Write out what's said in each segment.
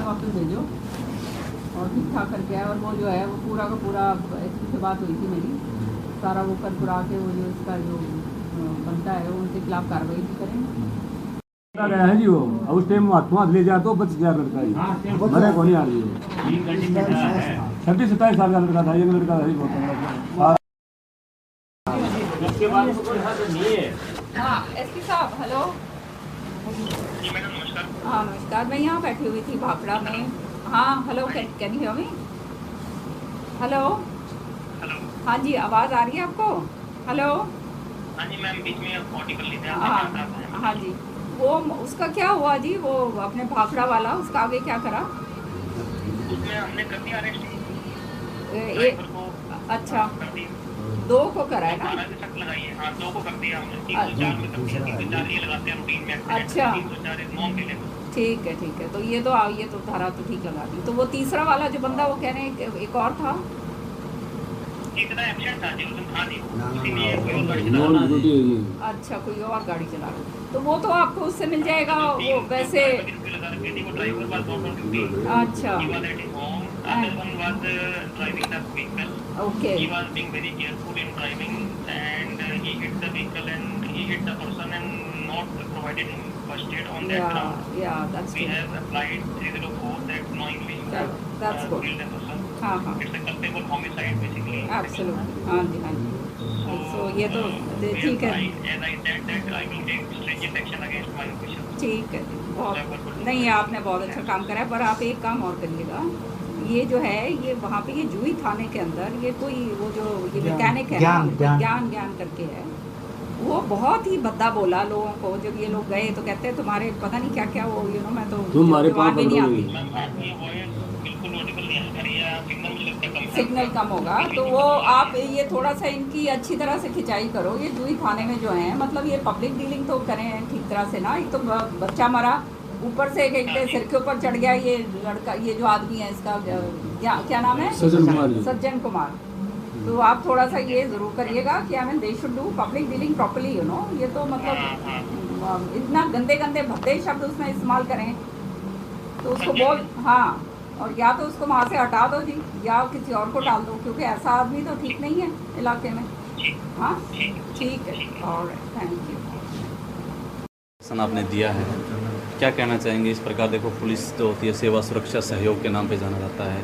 वापस भेजो और ठीक ठाक करके आए। और वो जो है वो पूरा का पूरा एसपी से बात हुई थी मेरी, सारा वो कर पुरा के वो जो इसका जो बनता है वो उनके खिलाफ कार्रवाई भी करेंगे। गया है जी वो, अब उस टाइम हाथ ले जाए तो बच गया लड़का ही, मरे को नहीं आ रही है। 26-27 साल का लड़का था, ये लड़का था ही बहुत। हाँ एसपी साहब हेलो। हाँ नमस्कार, मैं यहाँ बैठी हुई थी भाखड़ा में। हाँ hello, can you hear me? Hello हाँ जी, आवाज़ आ रही है आपको? हेलो हाँ जी मैम, बीच में ऑडिबल नहीं था। हाँ जी, वो उसका क्या हुआ जी, वो अपने भाखड़ा वाला, उसका आगे क्या करा? उसमें हमने कर दिया अरेस्ट। अच्छा, 2 को करा है ना? 12 की सख्त लगाई है। हाँ 2 को कर दिया हमने, 304 में कर दिया। 304 ये लगाते हैं रूटीन में। अच्छा 304 एक नॉन डिलेबल। ठीक है, तो ये तो धारा तो ठीक लगा दी। तो वो तीसरा वाला जो बंदा वो कह रहे हैं एक और था, इतना एब्सेंट था जी, उस दिन था नहीं, इसीलिए कोई और गाड़ी चला रहा था। अच्छा कोई और गाड़ी चला रहा, तो वो तो आपको उससे मिल जाएगा वो वैसे। अच्छा okay He was being very careful in driving and he hit the vehicle and he hit the person and not provided him first aid on that ground. yeah that's We good. have applied 304 that knowingly you have That's good. killed a person. हाँ It's a culpable homicide basically. Absolutely हाँ जी तो ये तो ठीक है। As I said that I will take stringent action against my officials. ठीक है जी, बहुत नहीं आपने बहुत अच्छा काम करा है। पर आप एक काम और करिएगा, ये जो है ये वहाँ पे ये जूही थाने के अंदर ये कोई वो जो ये मैकेनिक है ज्ञान करके है, वो बहुत ही भद्दा बोला लोगों को। जब ये लोग गए तो कहते हैं तुम्हारे पता नहीं क्या क्या वो मैं तो तुम्हारे जवाब भी नहीं आती। आपकी वॉइस बिल्कुल ऑडिबल नहीं आ रही है, सिग्नल मुझे लगता है कम है। सिग्नल कम होगा तो वो आप ये थोड़ा सा इनकी अच्छी तरह से खिंचाई करो। ये जूही थाने में जो है मतलब ये पब्लिक डीलिंग तो करें ठीक तरह से ना। एक तो बच्चा मरा, ऊपर से एक सिर के ऊपर चढ़ गया ये लड़का, ये जो आदमी है इसका क्या नाम है? सज्जन कुमार। तो आप थोड़ा सा ये ज़रूर करिएगा कि I mean they should do public dealing properly ये तो मतलब इतना गंदे भद्दे शब्द उसमें इस्तेमाल करें तो उसको बोल हाँ, और या तो उसको वहाँ से हटा दो जी या किसी और को डाल दो, क्योंकि ऐसा आदमी तो ठीक नहीं है इलाके में। हाँ ठीक है, और थैंक यू। आपने दिया है, क्या कहना चाहेंगे इस प्रकार? देखो पुलिस जो होती है सेवा सुरक्षा सहयोग के नाम पे जाना जाता है,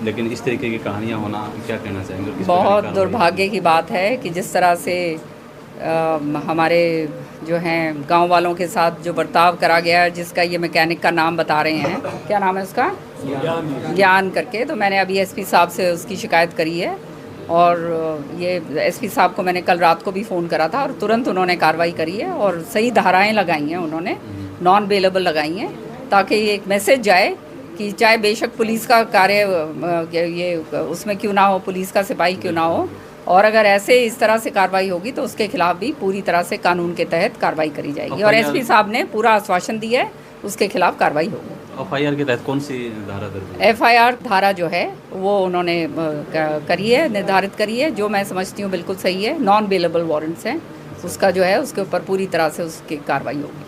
लेकिन इस तरीके की कहानियां होना, क्या कहना चाहेंगे? बहुत दुर्भाग्य की बात है कि जिस तरह से हमारे जो हैं गांव वालों के साथ जो बर्ताव करा गया है, जिसका ये मैकेनिक का नाम बता रहे हैं, क्या नाम है उसका? ज्ञान करके। तो मैंने अभी एसपी साहब से उसकी शिकायत करी है और ये एसपी साहब को मैंने कल रात को भी फ़ोन करा था और तुरंत उन्होंने कार्रवाई करी है और सही धाराएं लगाई हैं उन्होंने, नॉन बेलेबल लगाई हैं, ताकि ये एक मैसेज जाए कि चाहे बेशक पुलिस का कार्य ये उसमें क्यों ना हो, पुलिस का सिपाही क्यों ना हो, और अगर ऐसे इस तरह से कार्रवाई होगी तो उसके खिलाफ भी पूरी तरह से कानून के तहत कार्रवाई करी जाएगी। और एसपी साहब ने पूरा आश्वासन दिया है उसके खिलाफ कार्रवाई होगी। एफआईआर के तहत कौन सी धारा दर्ज? एफआईआर धारा जो है वो उन्होंने करी है, निर्धारित करी है, जो मैं समझती हूँ बिल्कुल सही है। नॉन बेलेबल वारंट्स हैं, उसका जो है उसके ऊपर पूरी तरह से उसकी कार्रवाई होगी।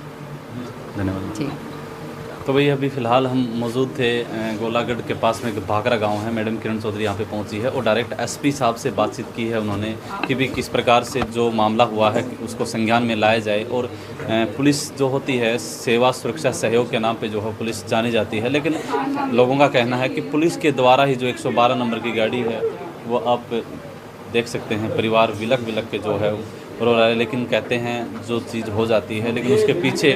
धन्यवाद। ठीक। तो भाई अभी फ़िलहाल हम मौजूद थे गोलागढ़ के पास में एक भाखड़ा गांव है। मैडम किरण चौधरी यहाँ पे पहुंची है और डायरेक्ट एसपी साहब से बातचीत की है उन्होंने कि भी किस प्रकार से जो मामला हुआ है उसको संज्ञान में लाया जाए। और पुलिस जो होती है सेवा सुरक्षा सहयोग के नाम पे जो है पुलिस जानी जाती है, लेकिन लोगों का कहना है कि पुलिस के द्वारा ही जो 112 नंबर की गाड़ी है वो आप देख सकते हैं, परिवार विलक के जो है रो रहा है, लेकिन कहते हैं जो चीज़ हो जाती है लेकिन उसके पीछे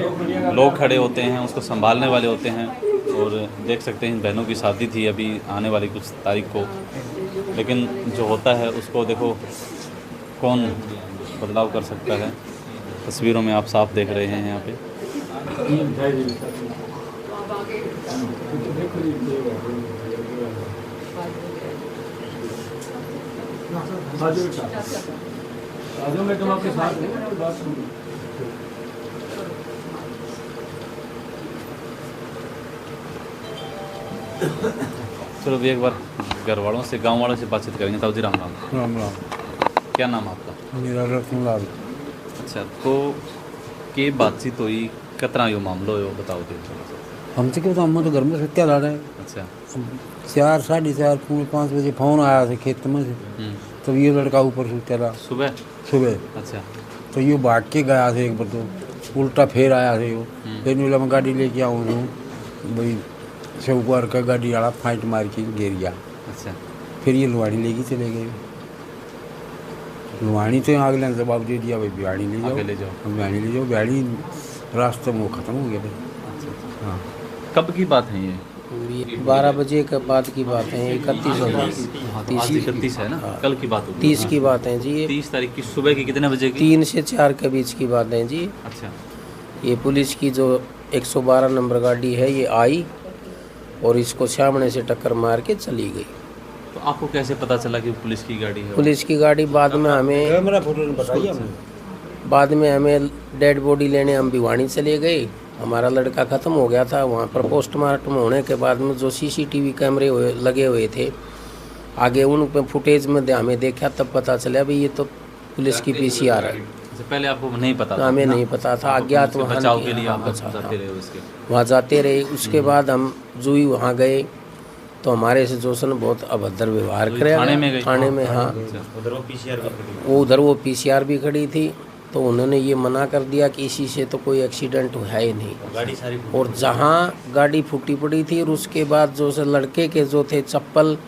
लोग खड़े होते हैं, उसको संभालने वाले होते हैं। और देख सकते हैं बहनों की शादी थी अभी आने वाली कुछ तारीख को, लेकिन जो होता है उसको देखो कौन बदलाव कर सकता है। तस्वीरों में आप साफ देख रहे हैं यहाँ पे। मैं तुम आपके साथ बात सुनूं। चलो अभी एक बार घर वालों से गांव वालों से बातचीत करेंगे। ताऊ जी राम राम। राम राम। क्या नाम आपका? मेरा रतनलाल। अच्छा, तो के बातचीत हुई, कितना यो मामलो हो बताओ दे। हमसे क्यों, हम तो घर में सत्या ला रहे हैं। अच्छा। 4, 4:30, पूरे 5 बजे फ़ोन आया था खेत में से, तब ये लड़का ऊपर सुत्या रहा सुबह। अच्छा। तो ये भाग के गया था एक बार, तो उल्टा फिर आया था वो, फिर बोला मैं गाड़ी लेके आऊँ तो भाई चौकुआर का गाड़ी वाला फाइट मार के गिर गया। अच्छा। फिर ये लुहाड़ी लेके चले गए। लुहाड़ी तो अगले ने जवाब दे दिया भाई बिहाड़ी ले जाओ, बिहाड़ी ले जाओ। बिहाड़ी रास्ते में वो ख़त्म हो गया था। हाँ। कब की बात है ये? 12 बजे के बाद की बात है, 31 आज 31 है ना, कल की बात होगी। 30 की बात है जी, ये 30 तारीख की सुबह की कितने बजे की? 3 से 4 के बीच की बात है जी। अच्छा। ये पुलिस की जो 112 नंबर गाड़ी है ये आई और इसको सामने से टक्कर मार के चली गई। तो आपको कैसे पता चला कि पुलिस की गाड़ी है? पुलिस की गाड़ी बाद में हमें डेड बॉडी लेने हम भिवानी चले गए। हमारा लड़का ख़त्म हो गया था, वहाँ पर पोस्टमार्टम होने के बाद में जो CCTV कैमरे लगे हुए थे आगे, उन पे फुटेज में हमें देखा, तब पता चला भाई ये तो पुलिस की PCR है। पहले आपको नहीं पता था? हमें नहीं पता था, अज्ञात बचाव के लिए आप वहाँ जाते रहे। उसके बाद हम जुई वहाँ गए तो हमारे से जोशन बहुत अभद्र व्यवहार करे थाने में। हाँ, उधर वो PCR भी खड़ी थी, तो उन्होंने ये मना कर दिया कि इसी से तो कोई एक्सीडेंट है ही नहीं। और जहाँ गाड़ी फूटी पड़ी थी और उसके बाद जो से लड़के के जो थे चप्पल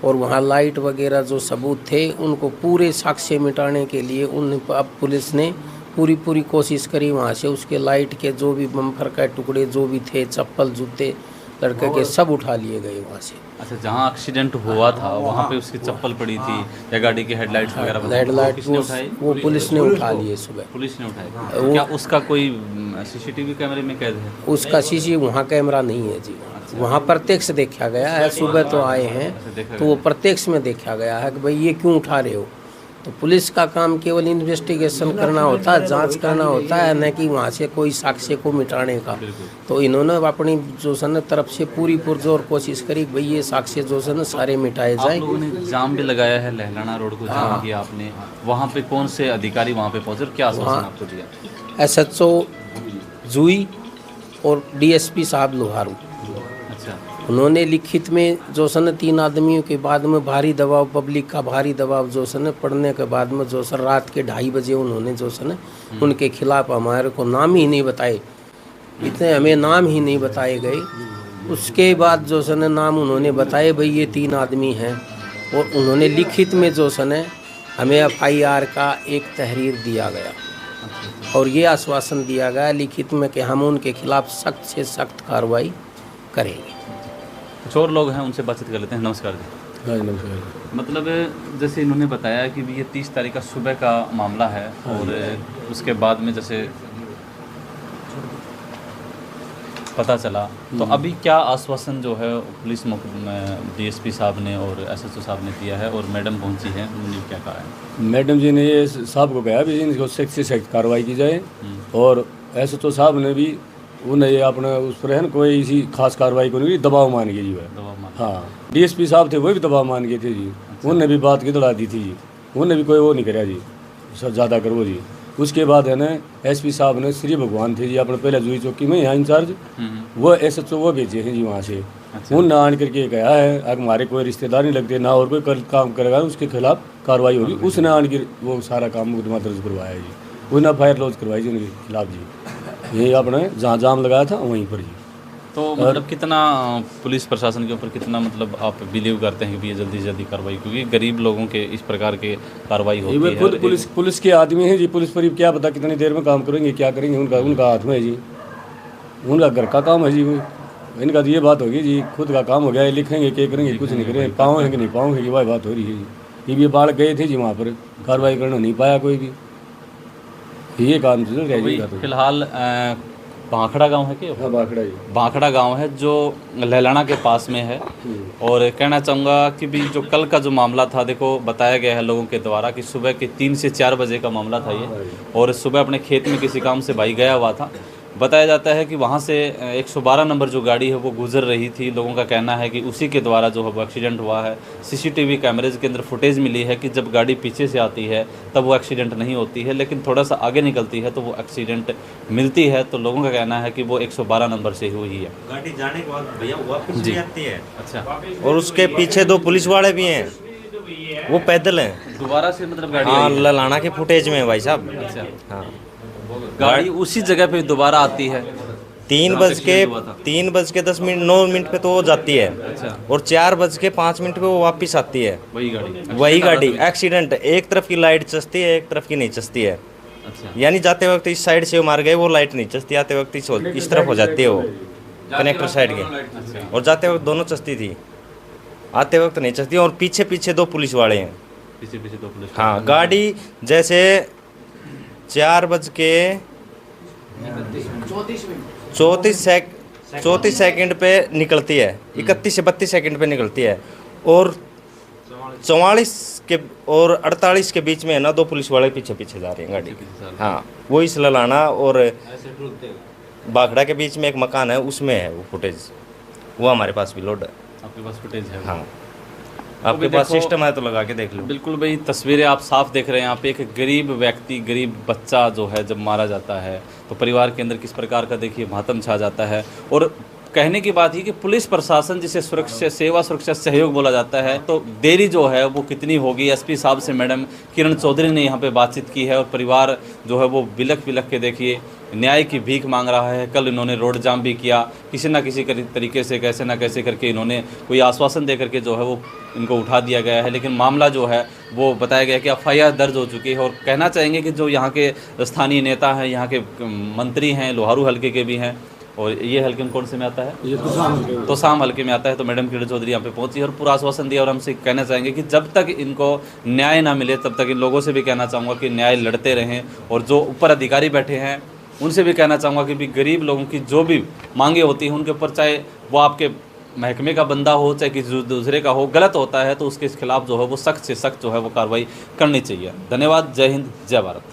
और वहाँ लाइट वगैरह जो सबूत थे, उनको पूरे साक्ष्य मिटाने के लिए अब पुलिस ने पूरी कोशिश करी। वहाँ से उसके लाइट के जो भी बम्पर का टुकड़े जो भी थे, चप्पल जूते लड़के के सब उठा लिए गए वहाँ से। अच्छा, जहाँ एक्सीडेंट हुआ था वहाँ पे उसकी चप्पल पड़ी थी या गाड़ी के हेडलाइट्स वगैरह? हेडलाइट वो पुलिस ने उठा लिए सुबह। पुलिस ने उठाए? क्या उसका कोई CCTV कैमरे में कैद है? उसका CC वहाँ कैमरा नहीं है जी। वहाँ प्रत्यक्ष देखा गया है, सुबह तो आए हैं तो वो प्रत्यक्ष में देखा गया है कि भाई ये क्यों उठा रहे हो। तो पुलिस का काम केवल इन्वेस्टिगेशन करना होता है, जांच करना होता है, न कि वहाँ से कोई साक्ष्य को मिटाने का। तो इन्होंने अपनी जो सन तरफ से पूरी पुरजोर कोशिश करी भाई ये साक्ष्य जो सन सारे मिटाए जाए। आप लोगों ने जाम भी लगाया है, लहलाना रोड को जाम किया आपने, वहाँ पे कौन से अधिकारी वहाँ पे पहुँचे और क्या आश्वासन आपको दिया? SHO जुई और DSP साहब लोहारू। अच्छा। उन्होंने लिखित में जो सन 3 आदमियों के बाद में भारी दबाव, पब्लिक का भारी दबाव जो सन पड़ने के बाद में जो सर रात के 2:30 बजे उन्होंने जो सन उनके खिलाफ हमारे को नाम ही नहीं बताए, इतने हमें नाम ही नहीं बताए गए। उसके बाद जो सन नाम उन्होंने बताए भाई ये 3 आदमी हैं, और उन्होंने लिखित में जो सन हमें FIR का एक तहरीर दिया गया और ये आश्वासन दिया गया लिखित में कि हम उनके खिलाफ सख्त से सख्त कार्रवाई करेंगे। कुछ और लोग हैं, उनसे बातचीत कर लेते हैं। नमस्कार जी। हाँ नमस्कार। मतलब जैसे इन्होंने बताया कि ये 30 तारीख का सुबह का मामला है और उसके बाद में जैसे पता चला, तो अभी क्या आश्वासन जो है पुलिस DSP साहब ने और SHO साहब ने दिया है और मैडम पहुंची है, उन्होंने क्या कहा है? मैडम जी ने ये साहब को कहा भी इनको सख्त से सख्त कार्रवाई की जाए, और SHO साहब ने भी उन्हें ये अपना उस पर है ना कोई इसी खास कार्रवाई को नहीं, दबाव मान गए जी। हाँ, DSP साहब थे वो भी दबाव मान गए थे जी। अच्छा। उन्होंने भी बात की दौड़ा दी थी जी, उन्होंने भी कोई वो नहीं कराया जी, सब ज़्यादा करो जी। उसके बाद है ना SP साहब ने श्री भगवान थे जी अपने पहले जुई चौकी में यहाँ इंचार्ज, वो SHO वो भेजे हैं जी वहाँ से। अच्छा। उन आन करके कहा है अगर हमारे कोई रिश्तेदार नहीं लगते ना और कोई काम करेगा उसके खिलाफ कार्रवाई होगी। उसने आन के वो सारा काम मुकदमा दर्ज करवाया जी, उन्हें FIR लॉन्च करवाई जी उनके खिलाफ जी। यही आपने जहाँ जाम लगाया था वहीं पर जी। तो मतलब कितना पुलिस प्रशासन के ऊपर कितना मतलब आप बिलीव करते हैं कि ये जल्दी से जल्दी कार्रवाई, क्योंकि गरीब लोगों के इस प्रकार के कार्रवाई होती है। खुद पुलिस के आदमी हैं जी, पुलिस पर क्या पता कितनी देर में काम करेंगे क्या करेंगे, उनका हाथ में है जी, उनका घर का काम है जी। इनका तो ये बात होगी जी खुद का काम हो गया है, लिखेंगे क्या करेंगे कुछ नहीं करेंगे, पाओगे कि नहीं पाओगे वही बात हो रही है जी। ये बाढ़ गए थे जी वहाँ पर, कार्रवाई करना नहीं पाया कोई भी, ये काम चल रहा है जी। फिलहाल बांखड़ा गांव है क्या? हाँ बांखड़ा जी, बांखड़ा गांव है जो लहलाना के पास में है। और कहना चाहूँगा कि भी जो कल का जो मामला था, देखो बताया गया है लोगों के द्वारा कि सुबह के 3 से 4 बजे का मामला था ये, और सुबह अपने खेत में किसी काम से भाई गया हुआ था, बताया जाता है कि वहाँ से 112 नंबर जो गाड़ी है वो गुजर रही थी। लोगों का कहना है कि उसी के द्वारा जो है वो एक्सीडेंट हुआ है। सीसीटीवी कैमरेज के अंदर फुटेज मिली है कि जब गाड़ी पीछे से आती है तब वो एक्सीडेंट नहीं होती है, लेकिन थोड़ा सा आगे निकलती है तो वो एक्सीडेंट मिलती है। तो लोगों का कहना है कि वो 112 नंबर से हुई है। गाड़ी जाने के बाद भैया वापस जी। भी आती है। अच्छा, और उसके पीछे 2 पुलिस वाले भी हैं, वो पैदल हैं। दोबारा से मतलब गाड़ी हाँ, आई है? ललाना के फुटेज में है भाई साहब। अच्छा, हाँ, गाड़ी उसी जगह पे दोबारा आती है। 3:10 पे तो वो जाती है। अच्छा, और 4:05 पे वो वापस आती है। वही गाड़ी वही गाड़ी एक्सीडेंट, एक तरफ की लाइट चसती है, एक तरफ की नहीं चसती है। अच्छा, यानी जाते वक्त इस साइड से वो मार गए, वो लाइट नहीं चसती, आते वक्त इस तरफ हो जाती है वो कनेक्टर साइड के। और जाते वक्त दोनों चसती थी, आते वक्त नहीं चसती। और पीछे पीछे 2 पुलिस वाले हैं। पीछे पीछे 2 पुलिस। हाँ, गाड़ी जैसे 4:34 सेकंड पे निकलती है, 31 से 32 सेकंड पे निकलती है। और 44 के और 48 के बीच में है ना, 2 पुलिस वाले पीछे पीछे जा रही हैं गाड़ी। हाँ, वो इस ललाना और बाखड़ा के बीच में एक मकान है, उसमें है वो फुटेज। वो हमारे पास भी लोड है। आपके पास फुटेज है? हाँ, आपके पास देखो, सिस्टम है तो लगा के देख लो। बिल्कुल भाई, तस्वीरें आप साफ देख रहे हैं। यहाँ पे एक गरीब व्यक्ति, गरीब बच्चा जो है जब मारा जाता है तो परिवार के अंदर किस प्रकार का देखिए मातम छा जाता है। और कहने की बात ही कि पुलिस प्रशासन जिसे सुरक्षा सेवा सुरक्षा सहयोग बोला जाता है, तो देरी जो है वो कितनी होगी। एसपी साहब से मैडम किरण चौधरी ने यहाँ पे बातचीत की है और परिवार जो है वो बिलख बिलख के देखिए न्याय की भीख मांग रहा है। कल इन्होंने रोड जाम भी किया, किसी ना किसी तरीके से कैसे ना कैसे करके इन्होंने कोई आश्वासन दे करके जो है वो इनको उठा दिया गया है। लेकिन मामला जो है वो बताया गया कि FIR दर्ज हो चुकी है। और कहना चाहेंगे कि जो यहाँ के स्थानीय नेता हैं, यहाँ के मंत्री हैं, लोहारू हल्के के भी हैं, और ये हल्के में कौन से में आता है? ये तोसाम हल्के में आता है। तो मैडम किरण चौधरी यहाँ पे पहुंची और पूरा आश्वासन दिया। और हमसे कहना चाहेंगे कि जब तक इनको न्याय ना मिले तब तक इन लोगों से भी कहना चाहूँगा कि न्याय लड़ते रहें। और जो ऊपर अधिकारी बैठे हैं उनसे भी कहना चाहूँगा कि भी गरीब लोगों की जो भी मांगे होती हैं उनके ऊपर, चाहे वो आपके महकमे का बंदा हो चाहे किसी दूसरे का हो, गलत होता है तो उसके खिलाफ जो है वो सख्त से सख्त जो है वो कार्रवाई करनी चाहिए। धन्यवाद। जय हिंद, जय भारत।